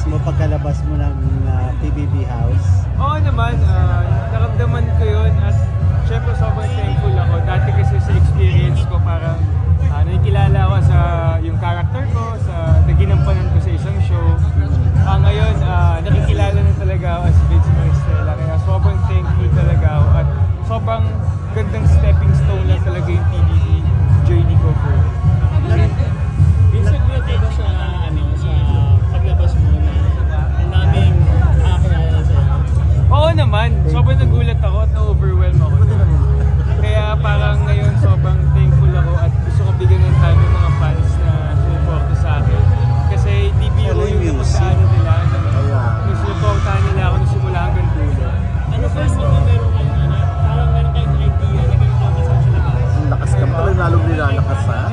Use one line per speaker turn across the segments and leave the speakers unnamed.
mo pagkalabas mo ng PBB house?
Oo naman, naramdaman ko yun at syempre sobrang thankful ako. Dati kasi sa experience ko parang nakikilala ako sa yung character ko, sa naginampanan ko sa isang show. Ngayon, nakikilala na talaga ako as Vince Maristella. Kaya sobrang thankful talaga ako at sobrang gandang stepping stone lang talaga yung PBB journey ko for me.
Vincent, guilty ba sa paglabas mo na ang daming nakakilala sa'yo?
Oo naman, sobrang nagulat ako at na-overwhelm ako. Kaya parang ngayon sobrang thankful ako at gusto ko bigyan ng time yung mga fans na sumuporta sa akin. Kasi di biro yung napagdaanan nila na sinuportahan nila ako nung simula hanggang dulo.
Ano first mo meron kayong parang meron kayong idea na ganito ang kasama sila?
Ang lakas ka pala, lalong nilalakas ha?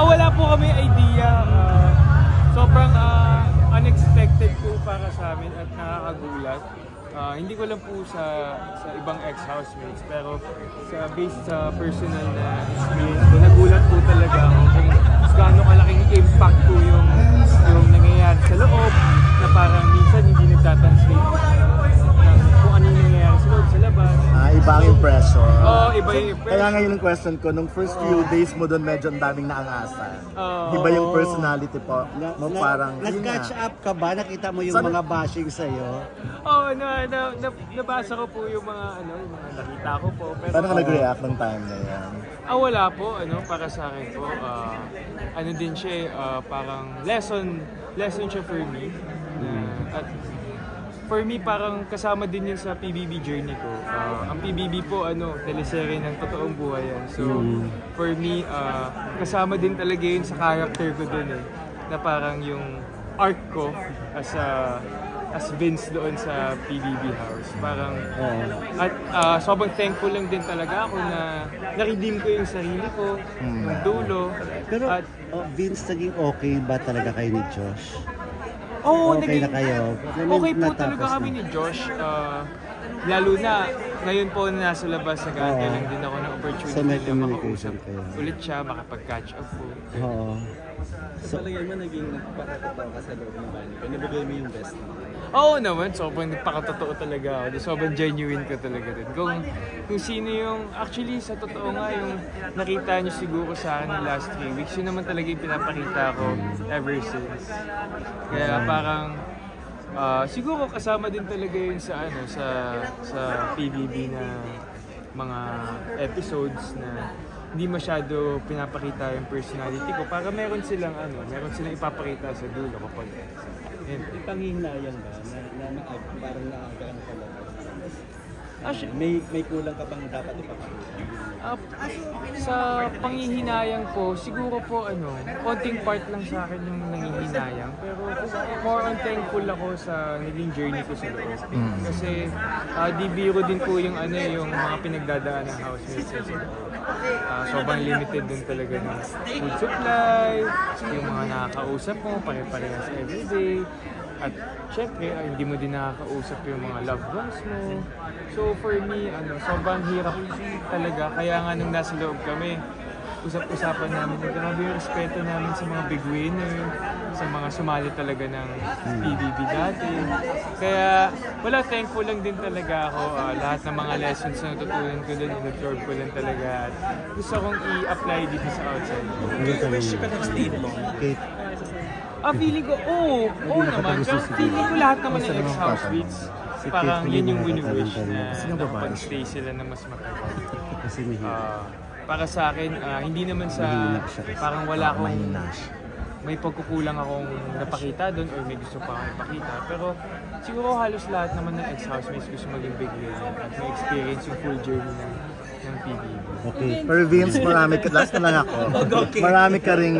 Wala po kami idea. Sobrang unexpected po para sa amin at nakakagulat. Hindi ko lang po sa ibang ex-housemates pero based sa personal na experience ko, nagulat po talaga ako kung gaano kalaking impact po yung nangyayari sa loob na parang minsan hindi nagtatranslate ng kung ano yung nangyayari sa loob, sa labas.
Iba ang impression.
Oo, iba yung impression.
Kaya ngayon yung question ko, nung first few days mo doon medyo ang daming naangasan. Iba yung personality po mo parang...
Nag-catch up ka ba? Nakita mo yung mga bashing sa'yo?
Oo, nabasa ko po yung mga nakita ko po. Pero,
paano ka nag-react ng time na yan?
Wala po, para sa akin po, din siya, parang lesson siya for me. At for me, parang kasama din yun sa PBB journey ko. Ang PBB po, teleserye ng totoong buhay yan. So, for me, kasama din talaga yun sa character ko dun na parang yung arc ko as Vince doon sa PBB house. Parang, at sobrang thankful lang din talaga ako na na-redeem ko yung sarili ko, yung dulo.
Pero Vince, naging okay ba talaga kayo ni Josh?
Oo,
okay na kayo.
Okay po talaga kami ni Josh. Lalo na, ngayon po na nasa labas, nag-aantay lang din ako ng opportunity na makausap ulit siya, makapag-catch up po.
Oo.
So, palagay mo naging nagpakatotoo ka sa loob ng band ko? Nabigay mo yung best mo?
Oo naman, sobrang nagpakatotoo talaga ako. Sobrang genuine ko talaga din. Kung sino yung, actually sa totoo nga, yung nakita niyo siguro sa akin ng last 3 weeks, yun naman talaga yung pinapakita ko ever since. Kaya parang, siguro kasama din talaga yun sa PBB na mga episodes na hindi masyado pinapakita yung personality ko para meron silang ipapakita sa dulo kapag
may panghihinayang ba na parang naaga ka pala? May kulang ka bang dapat ipapakita?
Sa panghihinayang po, siguro po konting part lang sa akin yung nanghihinayang. Pero more on thankful ako sa naging journey ko sa loob. Kasi di biro din po yung mga pinagdadaan ng housemates sa loob. Sobrang limited din talaga ng food supply, yung mga nakakausap mo, pare-parehas everyday. At syempre, hindi mo din nakakausap yung mga loved ones mo. So for me, sobrang hirap talaga. Kaya nga nung nasa loob kami, usap-usapan namin na grabe yung respeto namin sa mga big winner, sa mga sumali talaga ng PBB dati. Kaya thankful lang din talaga ako. Lahat ng mga lessons na natutunan ko doon, in-absorb ko lang talaga. At gusto kong i-apply dito sa outside.
Wish you could have stayed long.
Feeling ko, oo naman. Pero feeling ko lahat naman ng ex-housemates, parang yun yung wini-wish na nakapag-stay sila na mas matagal. Para sa akin, hindi naman parang wala akong may pagkukulang akong napakita doon or may gusto pa akong ipakita. Pero siguro halos lahat naman ng ex-housemates gusto maging big winner at may experience yung full journey ng PBB.
Okay. Pero Vince, last na lang ako. Marami ka ring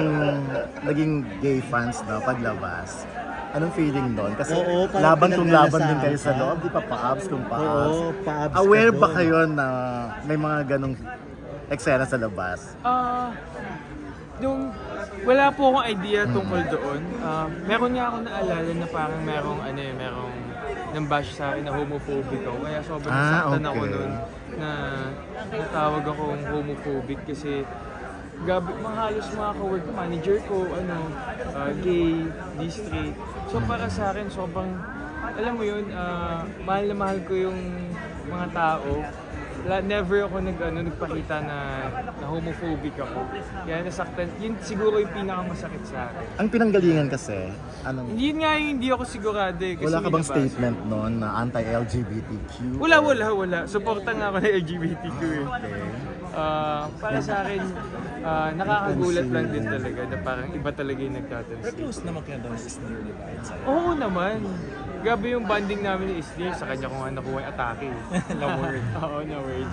naging gay fans na paglabas. Anong feeling doon? Kasi laban din kayo sa loob, di pa pa-abs kung pa-abs. Aware ba kayo na may mga ganong eksena sa labas?
Wala po akong idea tungkol doon. Meron nga ako naalala na parang merong nang-bash sa akin na homophobic ako. Kaya sobrang nasaktan ako noon na natawag akong homophobic kasi mga halos mga ka-work manager ko, gay, straight. So para sa akin, sobrang, alam mo yun, mahal na mahal ko yung mga tao. Never ako nagpakita na homophobic ako. Kaya nasaktan, yun siguro yung pinakamasakit sa akin.
Ang pinanggalingan kasi,
Yun nga yung hindi ako sigurado eh. Kasi
wala ka bang statement noon na anti-LGBTQ?
Wala. Suporta nga ako ng LGBTQ eh. Para sa akin, nakakagulat lang din talaga na parang iba talaga yung nagtatansi.
Pero close naman kayo daw sa Isnir, di ba?
Oo naman. Gabi yung banding namin ni Isnir, sa kanya ko nga nakuha yung atake.
No word.
Oo, no word.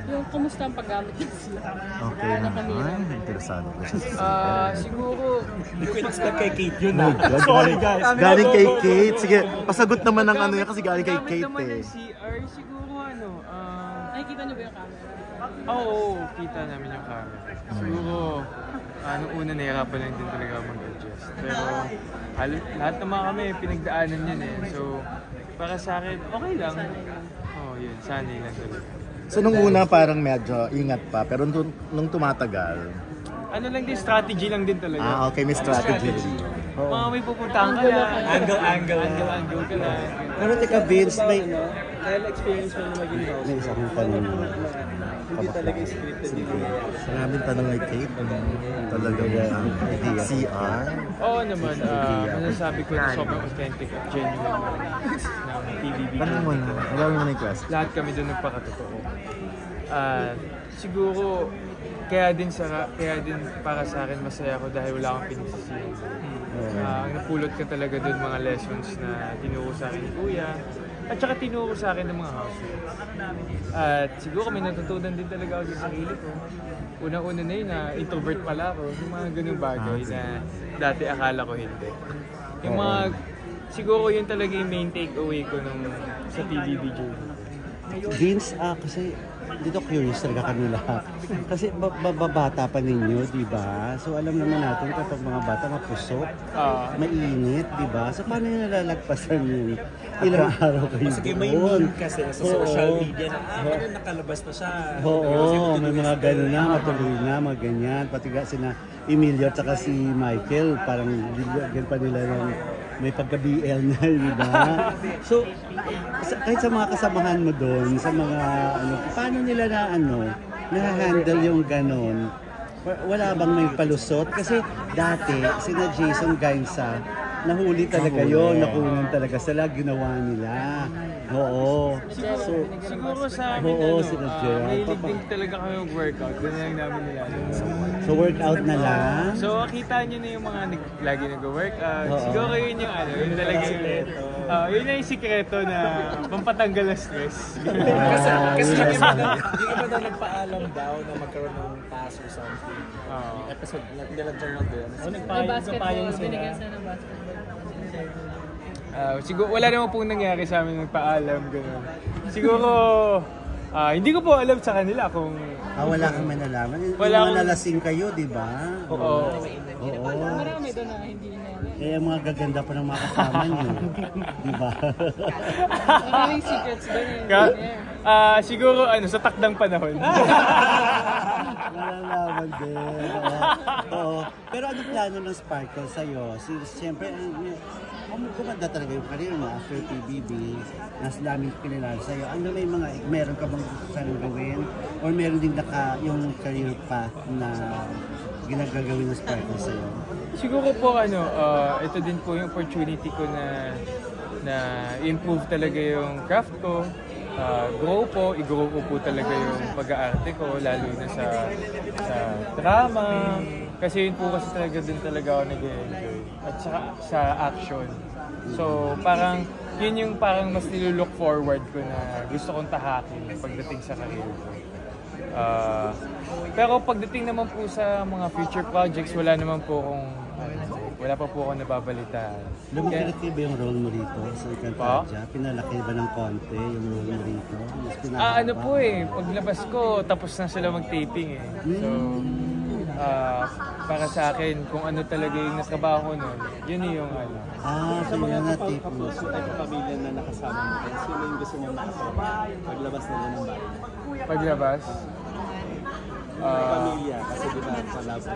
Yung kumusta ang paggamit ng sila?
Okay naman. Interesado ko siya.
Siguro,
Hindi ko in-expect kay Kate yun
Oh my
na.
God,
Sorry guys.
Galing kay Kate. Sige, pasagot naman ng ano yan kasi galing kay
gamit
Kate
naman
eh.
ng CR, siguro
Nakikita niyo ba yung camera?
Oo, kita namin yung camera. Siguro, nung una nahirapan lang din talaga mag-adjust. Pero lahat naman kami pinagdaanan yun eh. So, para sa akin, okay lang. Yun, sanay lang talaga.
So nung una parang medyo ingat pa, pero nung tumatagal,
Ano lang din, strategy lang din talaga.
okay, may strategy.
Mga may pupuntahan ka lang. Angle ka lang.
Pero teka, Vince, may...
Dahil experience mo na maging house.
May isa kong tanong.
Hindi talaga scripted yung nangyayari.
Maraming tanong kay Kate, talaga CR.
Oo naman, masasabi ko na sobrang authentic at genuine ng TVB.
Parang mo na, ang gawin mo na yung question.
Lahat kami doon nagpakatotoo. Siguro, kaya din para sa akin masaya ako dahil wala akong pinagsisihan. Ang napulot ka talaga doon mga lessons na tinuro sa akin ni Kuya at saka tinuro sa akin ng mga housemates. At siguro may natutunan din talaga ako sa sarili ko. Una-una na yun na introvert pala ako. Yung mga ganung bagay na dati akala ko hindi. Yung mga, siguro yun talaga yung main takeaway ko sa TVB journey.
Vince, kasi dito curious talaga kami lahat. Kasi babata pa ninyo, di ba? So alam naman natin kapag mga bata mapusok, mainit, di ba? So paano nyo nalalagpasan yun? Ilang araw kayo
Kasi may meme kasi sa social media na nakalabas na siya.
Oo, may mga gano'n na, matuloy na, mga ganyan. Pati nga sina Emilio at saka si Michael, parang bigyan pa nila ng may pagka-BL na, di ba? So, kahit sa mga kasamahan mo doon, sa mga paano nila na-handle yung ganon? Wala bang may palusot? Kasi dati, sina Jason Gainsa, nahuli talaga yun, nakunan talaga sila, ginawa nila. Oo.
Siguro sa amin, mahilig din talaga kami mag-workout. Doon lang namin nila.
So workout na lang?
So kita nyo na yung mga lagi nag-workout. Siguro yun yung yun talaga yun na yung sikreto na pampatanggal ng stress.
Kasi hindi ka ba daw nagpaalam daw na magkaroon ng pass or something? Yung episode, nila dyan lang din.
May basketball, binigyan sila ng basketball.
Siguro wala naman pong nangyari sa amin nagpaalam gano'n. Siguro hindi ko po alam sa kanila kung
wala kang manalaman.
Wala
Mga nalasing kayo, di ba?
Oo.
Marami doon na hindi na.
Eh, mga gaganda pa ng mga kasama niyo. Di ba?
Maraming secrets doon eh.
Siguro sa takdang panahon.
Malalaman din. Oo. Pero ano plano ng Sparkle sa'yo? Siyempre, gumanda talaga yung career mo after PBB. Nas daming kinilala sa'yo. Meron ka bang gusto sanang gawin? Or meron din yung career path na ginagagawin ng Sparkle sa'yo?
Siguro po ito din po yung opportunity ko na improve talaga yung craft ko. I-grow ko po talaga yung pag-aarte ko, lalo na sa drama. Kasi yun po kasi talaga din talaga ako nag-enjoy. At sa action. So parang yun yung parang mas nilook forward ko na gusto kong tahakin pagdating sa career ko. Pero pagdating naman po sa mga future projects, wala pa po akong nababalitaan.
Lumikiliti ba yung role mo rito sa Encantadia? Pinalaki ba ng konti yung role mo rito?
Paglabas ko, tapos na sila mag-taping eh. So, para sa akin, kung ano talaga yung natrabaho ko nun, yun yung
so yun na tape mo.
Sa type of pamilya na nakasama mo, sino yung gusto mong makasama? Paglabas nila ng bahay.
Paglabas?
pamilya kasi di ba sa love